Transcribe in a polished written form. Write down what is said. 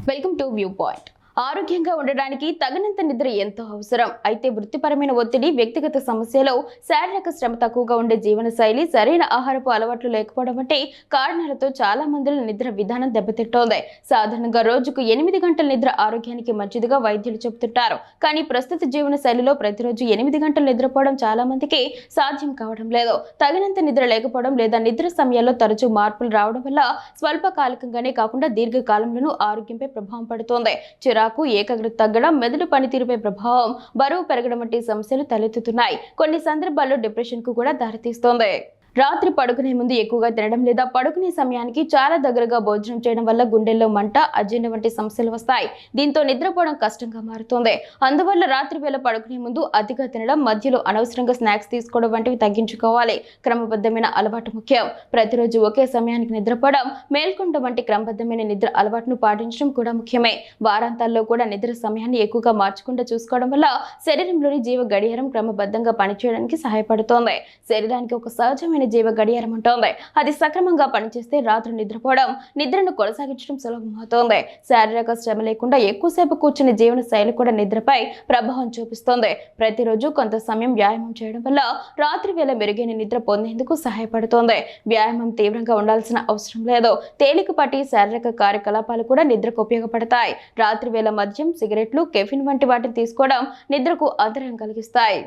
Welcome to view point. ఆరోగ్యంగా ఉండడానికి తగినంత నిద్ర ఎంతో అవసరం. అయితే వృత్తిపరమైన ఒత్తిడి, వ్యక్తిగత సమస్యలు, శారీరక శ్రమ తక్కువగా ఉండే జీవనశైలి, సరైన ఆహారపు అలవాట్లు లేకపోవడం వంటి కారణాలతో చాలా మందిలో నిద్ర విధానం దెబ్బతింటోంది. సాధారణంగా రోజుకు 8 గంటల నిద్ర ఆరోగ్యానికి మంచిదిగా వైద్యులు చెబుతుంటారు. కానీ ప్రస్తుత జీవన శైలిలో ప్రతిరోజు 8 గంటలు నిద్రపోవడం చాలా మందికి సాధ్యం కావడం లేదు. తగినంత నిద్ర లేకపోవడం లేదా నిద్ర సమయాల్లో తరచూ మార్పులు రావడం వల్ల స్వల్పకాలికంగానే కాకుండా దీర్ఘకాలంలోనూ ఆరోగ్యంపై ప్రభావం పడుతోంది. ఏకాగ్రత తగ్గడం, మెదడు పనితీరుపై ప్రభావం, బరువు పెరగడం వంటి సమస్యలు తలెత్తుతున్నాయి. కొన్ని సందర్భాల్లో డిప్రెషన్ కు కూడా దారితీస్తోంది. రాత్రి పడుకునే ముందు ఎక్కువగా తినడం లేదా పడుకునే సమయానికి చాలా దగ్గరగా భోజనం చేయడం వల్ల గుండెల్లో మంట, అజీర్ణ వంటి సమస్యలు వస్తాయి. దీంతో నిద్రపోవడం కష్టంగా మారుతోంది. అందువల్ల రాత్రి వేళ పడుకునే ముందు అతిగా తినడం, మధ్యలో అనవసరంగా స్నాక్స్ తీసుకోవడం వంటివి తగ్గించుకోవాలి. క్రమబద్ధమైన అలవాటు ముఖ్యం. ప్రతిరోజు ఒకే సమయానికి నిద్రపోవడం, మేల్కొనడం వంటి క్రమబద్ధమైన నిద్ర అలవాటును పాటించడం కూడా ముఖ్యమే. వారాంతాల్లో కూడా నిద్ర సమయాన్ని ఎక్కువగా మార్చకుండా చూసుకోవడం వల్ల శరీరంలోని జీవ గడియారం క్రమబద్ధంగా పనిచేయడానికి సహాయపడుతోంది. శరీరానికి ఒక సహజమైన జీవ గడియారం ఉంటుంది. అది సక్రమంగా పనిచేస్తే రాత్రి నిద్రపోవడం, నిద్రను కొనసాగించడం సులభమవుతోంది. శారీరక శ్రమ లేకుండా ఎక్కువసేపు కూర్చునే జీవన శైలి కూడా నిద్రపై ప్రభావం చూపిస్తోంది. ప్రతిరోజు కొంత సమయం వ్యాయామం చేయడం వల్ల రాత్రి వేళ మెరుగైన నిద్ర పొందేందుకు సహాయపడుతోంది. వ్యాయామం తీవ్రంగా ఉండాల్సిన అవసరం లేదు. తేలికపాటి శారీరక కార్యకలాపాలు కూడా నిద్రకు ఉపయోగపడతాయి. రాత్రి వేళ మద్యం, సిగరెట్లు, కెఫిన్ వంటి వాటిని తీసుకోవడం నిద్రకు అంతరాయం కలిగిస్తాయి.